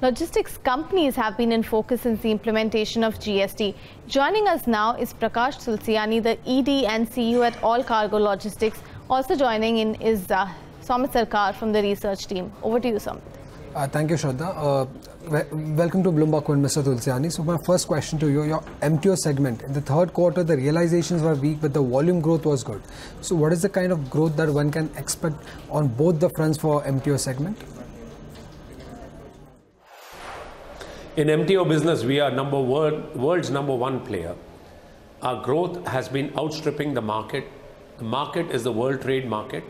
Logistics companies have been in focus since the implementation of GST. Joining us now is Prakash Tulsiani, the ED and CEO at ALLCARGO Logistics. Also joining in is Soumeet Sarkar from the research team. Over to you, Soumeet. Thank you, Shraddha. Welcome to BloombergQuint, Mr. Tulsiani. So my first question to you, your MTO segment. In the third quarter, the realizations were weak, but the volume growth was good. So what is the kind of growth that one can expect on both the fronts for MTO segment? In MTO business, we are world's number one player. Our growth has been outstripping the market. The market is the world trade market.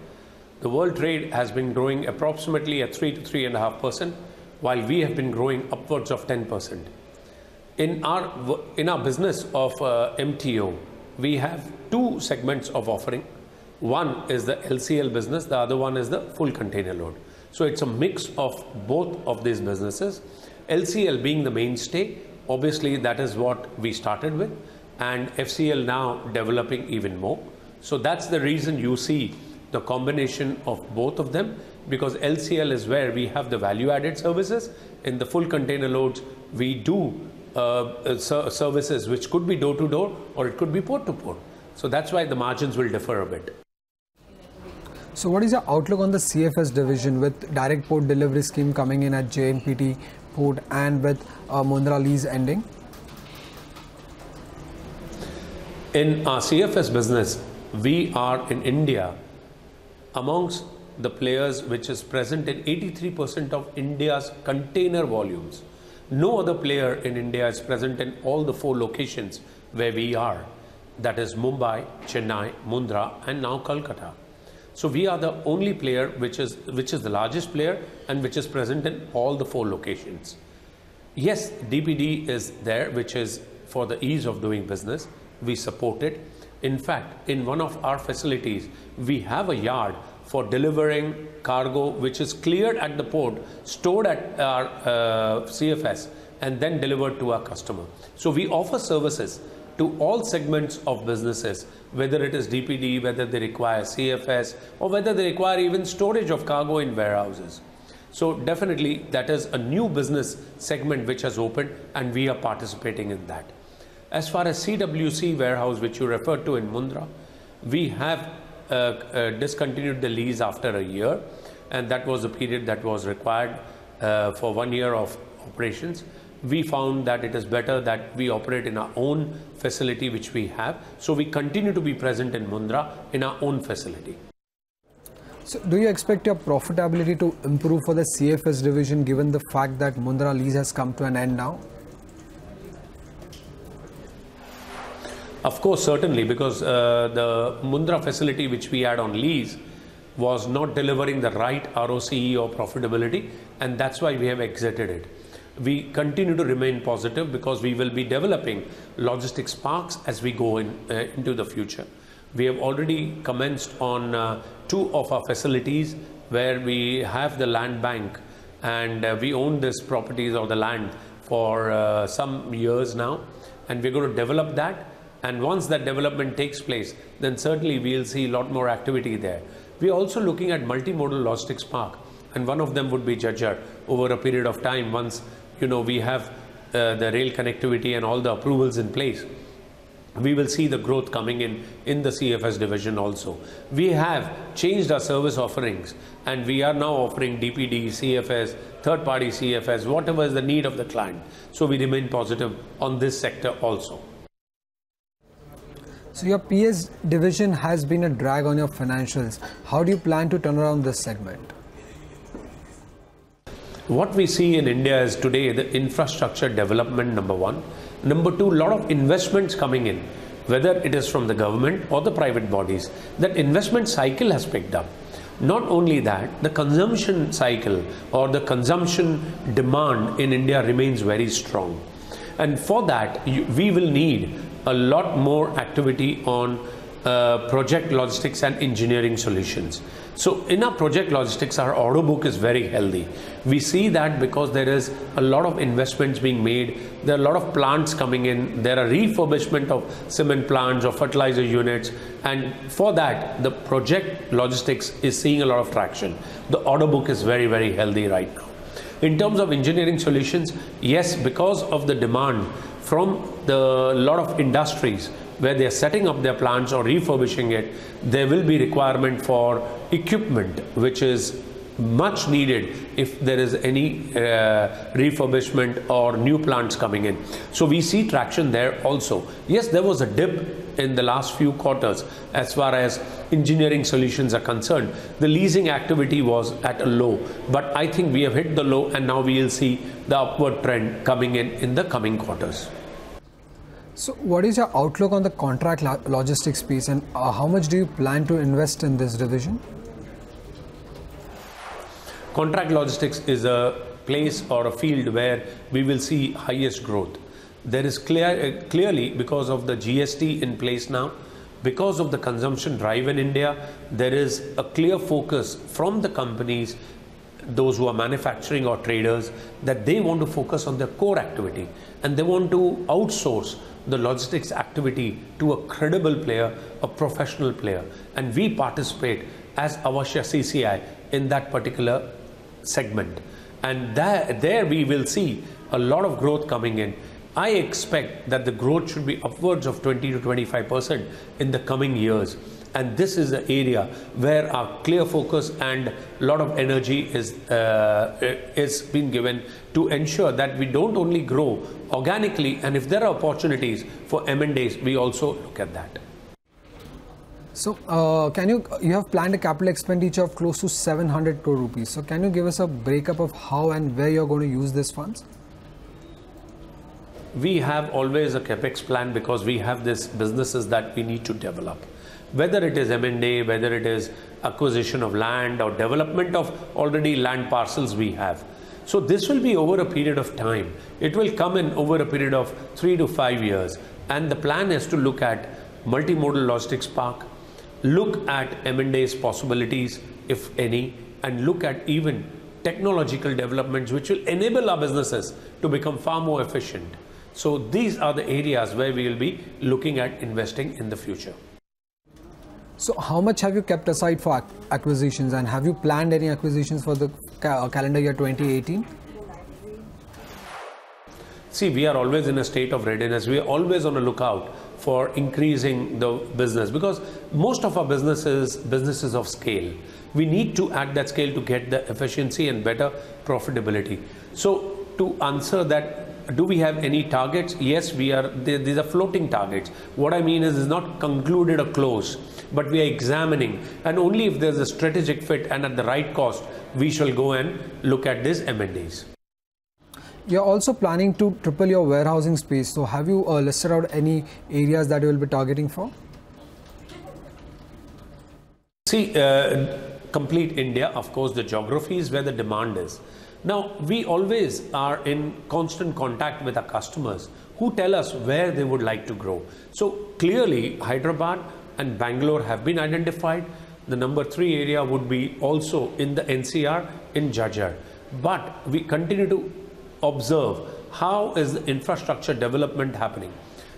The world trade has been growing approximately at 3 to 3.5%, while we have been growing upwards of 10%. In our business of MTO, we have two segments of offering. One is the LCL business, the other one is the full container load. So it's a mix of both of these businesses. LCL being the mainstay, obviously that is what we started with, and FCL now developing even more. So that's the reason you see the combination of both of them, because LCL is where we have the value-added services. In the full container loads, we do services which could be door-to-door or it could be port-to-port. So that's why the margins will differ a bit. So what is your outlook on the CFS division with direct port delivery scheme coming in at JNPT port and with Mundra lease ending? In our CFS business, we are in India amongst the players which is present in 83% of India's container volumes. No other player in India is present in all the 4 locations where we are. That is Mumbai, Chennai, Mundra and now Kolkata. So we are the only player which is the largest player and which is present in all the 4 locations. Yes, DPD is there, which is for the ease of doing business. We support it. In fact, in one of our facilities, we have a yard for delivering cargo which is cleared at the port, stored at our CFS and then delivered to our customer. So we offer services to all segments of businesses, whether it is DPD, whether they require CFS, or whether they require even storage of cargo in warehouses. So definitely that is a new business segment which has opened and we are participating in that. As far as CWC warehouse, which you referred to in Mundra, we have discontinued the lease after a year, and that was the period that was required for 1 year of operations. We found that it is better that we operate in our own facility which we have. So we continue to be present in Mundra in our own facility. So do you expect your profitability to improve for the CFS division given the fact that Mundra lease has come to an end now? Of course, certainly, because the Mundra facility which we had on lease was not delivering the right ROCE or profitability, and that's why we have exited it. We continue to remain positive because we will be developing logistics parks as we go into the future. We have already commenced on 2 of our facilities where we have the land bank, and we own these properties or the land for some years now, and we're going to develop that. And once that development takes place, then certainly we'll see a lot more activity there. We're also looking at multimodal logistics park, and one of them would be Jajjar over a period of time. Once we have the rail connectivity and all the approvals in place, we will see the growth coming in the CFS division also. We have changed our service offerings and we are now offering DPD, CFS, third-party CFS, whatever is the need of the client. So we remain positive on this sector also. So your PS division has been a drag on your financials. How do you plan to turn around this segment? What we see in India is today the infrastructure development, number 1. Number 2, a lot of investments coming in, whether it is from the government or the private bodies. That investment cycle has picked up. Not only that, the consumption cycle or the consumption demand in India remains very strong. And for that, we will need a lot more activity on project logistics and engineering solutions. So in our project logistics, our order book is very healthy. We see that because there is a lot of investments being made. There are a lot of plants coming in. There are refurbishment of cement plants or fertilizer units. And for that, the project logistics is seeing a lot of traction. The order book is very, very healthy right now. In terms of engineering solutions, yes, because of the demand from the lot of industries where they are setting up their plants or refurbishing it, there will be requirement for equipment which is much needed if there is any refurbishment or new plants coming in. So we see traction there also. Yes, there was a dip in the last few quarters as far as engineering solutions are concerned. The leasing activity was at a low, but I think we have hit the low and now we will see the upward trend coming in the coming quarters. So what is your outlook on the contract logistics space, and how much do you plan to invest in this division? Contract logistics is a place or a field where we will see highest growth. There is clearly, because of the GST in place now, because of the consumption drive in India, there is a clear focus from the companies, those who are manufacturing or traders, that they want to focus on their core activity and they want to outsource the logistics activity to a credible player, a professional player, and we participate as Avashya CCI in that particular segment, and there we will see a lot of growth coming in. I expect that the growth should be upwards of 20 to 25% in the coming years, and this is an area where our clear focus and a lot of energy is being given to ensure that we don't only grow organically, and if there are opportunities for M&As, we also look at that. So you have planned a capital expenditure of close to 700 crore rupees. So can you give us a breakup of how and where you're going to use these funds? We have always a capex plan because we have these businesses that we need to develop. Whether it is M&A, whether it is acquisition of land or development of already land parcels we have. So this will be over a period of time. It will come in over a period of 3 to 5 years. And the plan is to look at multimodal logistics park, look at M&A's possibilities, if any, and look at even technological developments which will enable our businesses to become far more efficient. So these are the areas where we will be looking at investing in the future. So how much have you kept aside for acquisitions, and have you planned any acquisitions for the calendar year 2018? See, we are always in a state of readiness. We are always on a lookout for increasing the business, because most of our businesses of scale. We need to add that scale to get the efficiency and better profitability. So to answer that, do we have any targets? Yes, we are. These are floating targets. What I mean is not concluded or closed, but we are examining, and only if there's a strategic fit and at the right cost, we shall go and look at these M&As. You're also planning to triple your warehousing space. So have you listed out any areas that you will be targeting for? See, complete India, of course, the geography is where the demand is. Now, we always are in constant contact with our customers who tell us where they would like to grow. So clearly, Hyderabad and Bangalore have been identified. The number 3 area would be also in the NCR in Jajjar. But we continue to observe how is the infrastructure development happening.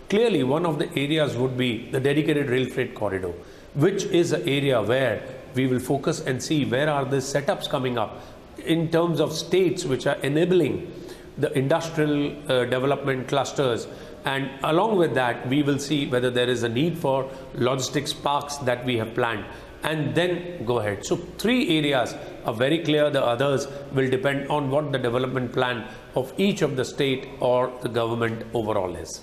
Clearly, one of the areas would be the dedicated rail freight corridor, which is an area where we will focus and see where are the setups coming up in terms of states which are enabling the industrial development clusters, and along with that we will see whether there is a need for logistics parks that we have planned, and then go ahead. So 3 areas are very clear. The others will depend on what the development plan of each of the state or the government overall is.